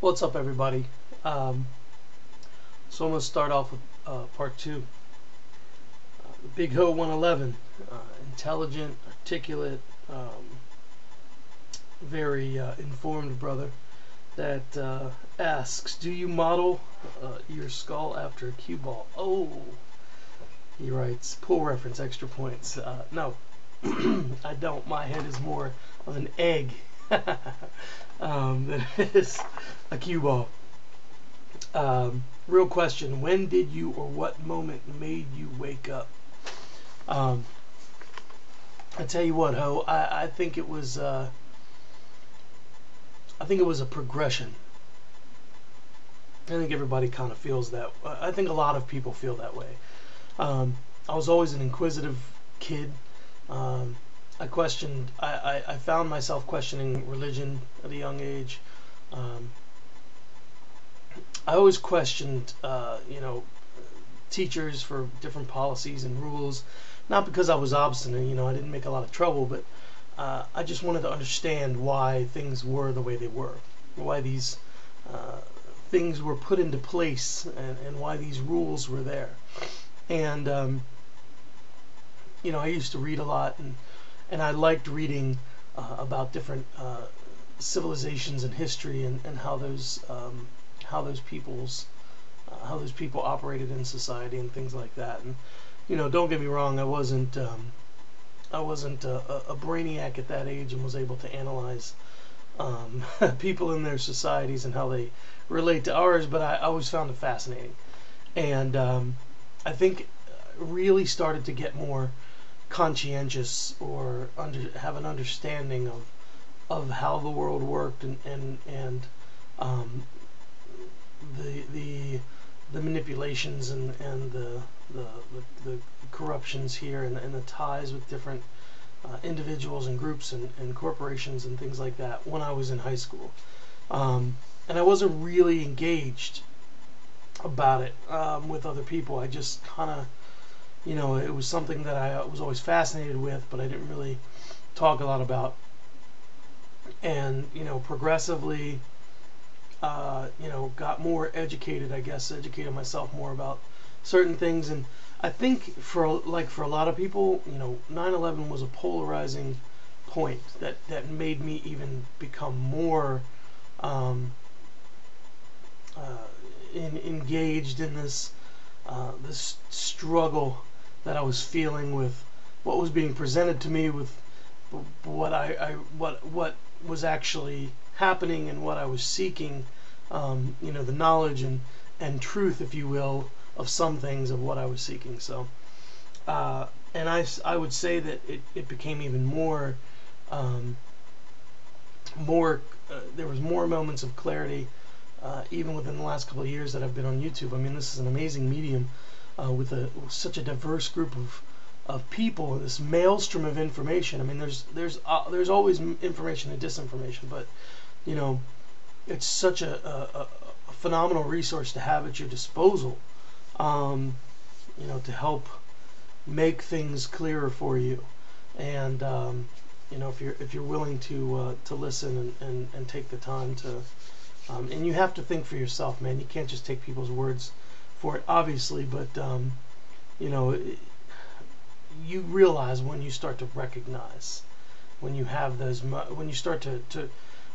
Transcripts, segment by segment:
What's up, everybody? Um, so I'm going to start off with part two. Big Ho 111, intelligent, articulate, very informed brother that asks, "Do you model your skull after a cue ball?" Oh, he writes, "Pool reference, extra points." No, I don't. My head is more of an egg than it is a cue ball. Real question: when did you, or what moment made you wake up? Um, I tell you what, Ho. I think it was. I think it was a progression. I think everybody kind of feels that. I think a lot of people feel that way. I was always an inquisitive kid. Um, I questioned. I found myself questioning religion at a young age. Um, I always questioned, teachers for different policies and rules, not because I was obstinate. I didn't make a lot of trouble, but I just wanted to understand why things were the way they were, why these uh, things were put into place, and why these rules were there. And I used to read a lot, and I liked reading about different civilizations and history, and how those people operated in society and things like that. And don't get me wrong, I wasn't a brainiac at that age and was able to analyze people in their societies and how they relate to ours, but I always found it fascinating. And I think really started to get more conscientious, or have an understanding of how the world worked, and um, the manipulations, and the corruptions here, and the ties with different individuals and groups, and corporations and things like that when I was in high school. And I wasn't really engaged about it with other people. I just kind of, it was something that I was always fascinated with, but I didn't really talk a lot about. And progressively, got more educated, I guess, educated myself more about certain things. And I think for a lot of people, 9/11 was a polarizing point that made me even become more engaged in this struggle that I was feeling with what was being presented to me, with what was actually happening, and what I was seeking. The knowledge and truth, if you will, of some things of what I was seeking. So, and I would say that it became even more, there was more moments of clarity, even within the last couple of years that I've been on YouTube. I mean, this is an amazing medium, with such a diverse group of people, this maelstrom of information. I mean, there's always information and disinformation, but it's such a phenomenal resource to have at your disposal, to help make things clearer for you. And if you're willing to listen, and take the time to, and you have to think for yourself, man. You can't just take people's words for it, obviously, but you realize when you start to recognize, when you have those, when you start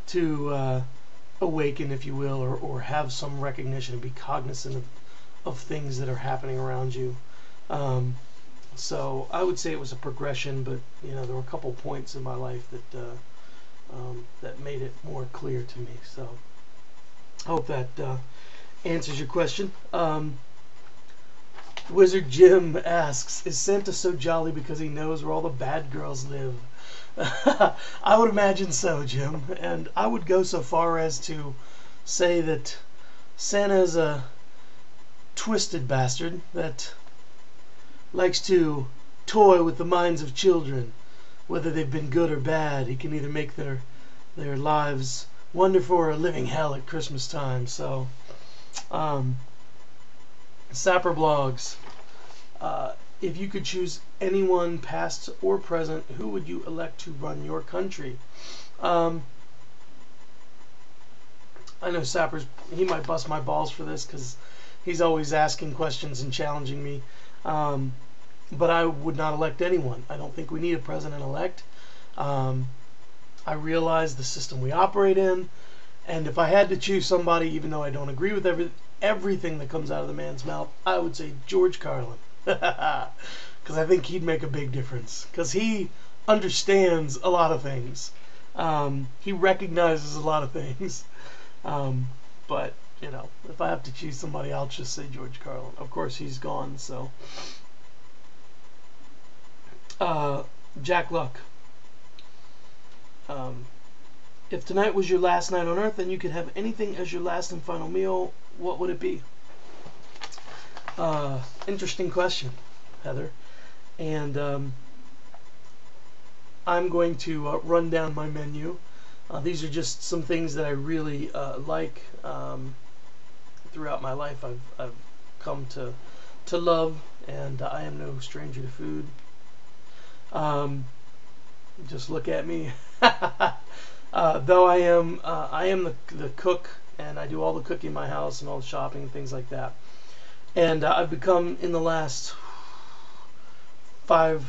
to awaken, if you will, or have some recognition and be cognizant of things that are happening around you. So I would say it was a progression, but there were a couple points in my life that made it more clear to me. So I hope that answers your question. Wizard Jim asks, "Is Santa so jolly because he knows where all the bad girls live?" I would imagine so, Jim. And I would go so far as to say that Santa is a twisted bastard that likes to toy with the minds of children, whether they've been good or bad. He can either make their lives wonderful or a living hell at Christmas time. So, Sapper Blogs, if you could choose anyone, past or present, who would you elect to run your country? I know Sappers, he might bust my balls for this because he's always asking questions and challenging me. But I would not elect anyone. I don't think we need a president-elect. I realize the system we operate in, and if I had to choose somebody, even though I don't agree with everything that comes out of the man's mouth, I would say George Carlin. Because I think he'd make a big difference. Because he understands a lot of things. He recognizes a lot of things. But, you know, if I have to choose somebody, I'll just say George Carlin. Of course, he's gone, so. Jack Luck. If tonight was your last night on Earth and you could have anything as your last and final meal, what would it be? Interesting question, Heather. And I'm going to run down my menu. These are just some things that I really like throughout my life. I've come to love, and I am no stranger to food. Just look at me. Though I am the cook, and I do all the cooking in my house and all the shopping and things like that. And I've become, in the last 4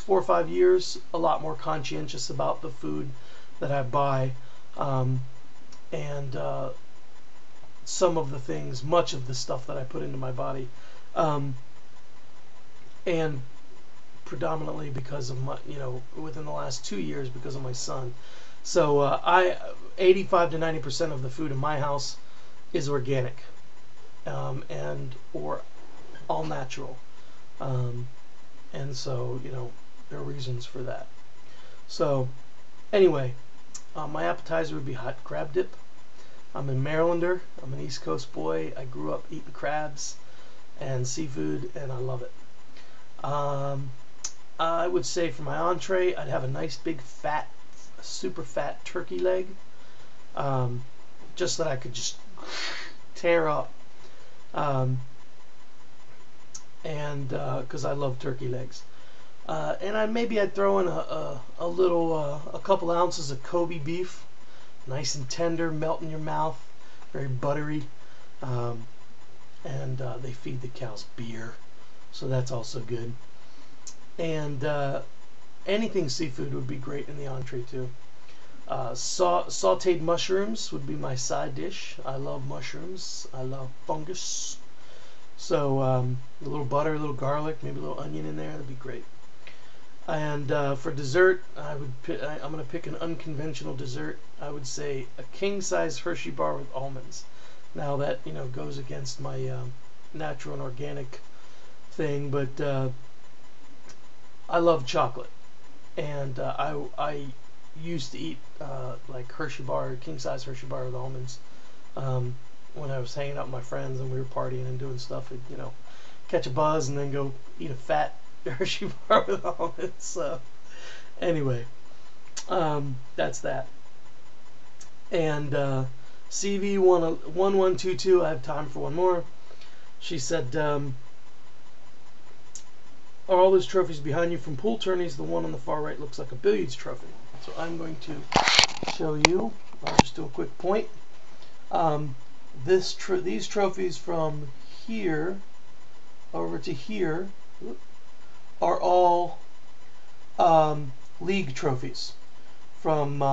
or 5 years, a lot more conscientious about the food that I buy, and some of the things, much of the stuff that I put into my body, and predominantly because of my, within the last 2 years because of my son. So 85 to 90% of the food in my house is organic, and or all natural, and so there are reasons for that. So anyway, my appetizer would be hot crab dip. I'm a Marylander. I'm an East Coast boy. I grew up eating crabs and seafood, and I love it. I would say for my entree, I'd have a nice big fat, super fat turkey leg, just that I could just tear up, and because I love turkey legs. And I'd throw in a couple ounces of Kobe beef, nice and tender, melt in your mouth, very buttery, and they feed the cows beer, so that's also good. And anything seafood would be great in the entree too. Sauteed mushrooms would be my side dish. I love mushrooms. I love fungus. So a little butter, a little garlic, maybe a little onion in there. That'd be great. And for dessert, I'm going to pick an unconventional dessert. I would say a king-size Hershey bar with almonds. Now that goes against my natural and organic thing, but I love chocolate, and I used to eat like Hershey bar, king-size Hershey bar with almonds, when I was hanging out with my friends and we were partying and doing stuff. I'd, catch a buzz and then go eat a fat Hershey bar with almonds. So anyway, that's that. And CV1122, I have time for one more. She said, are all those trophies behind you from pool tourneys? The one on the far right looks like a billiards trophy. So I'm going to show you. I'll just do a quick point. These trophies from here over to here are all league trophies from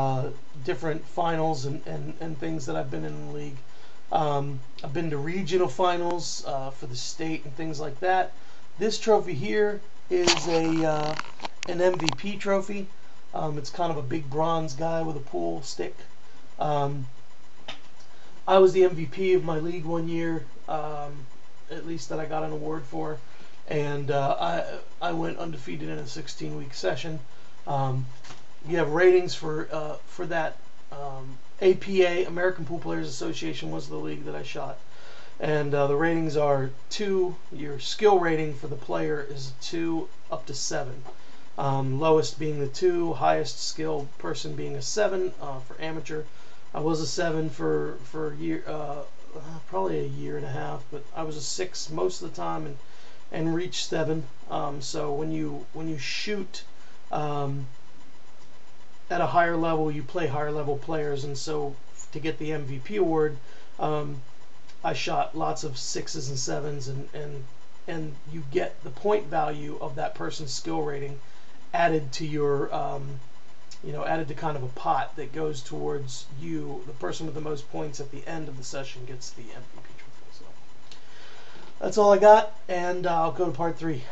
different finals and things that I've been in the league. I've been to regional finals for the state and things like that. This trophy here is an MVP trophy. It's kind of a big bronze guy with a pool stick. I was the MVP of my league one year, at least that I got an award for, and I went undefeated in a 16-week session. You have ratings for that. APA, American Pool Players Association, was the league that I shot. And the ratings are 2. Your skill rating for the player is 2 up to 7. Lowest being the 2, highest skilled person being a 7 for amateur. I was a 7 for a year, probably a year and a half, but I was a 6 most of the time and reached 7. So when you shoot at a higher level, you play higher level players, and so to get the MVP award, I shot lots of 6s and 7s, and you get the point value of that person's skill rating added to your added to kind of a pot that goes towards you. The person with the most points at the end of the session gets the MVP trophy. So that's all I got, and I'll go to part 3.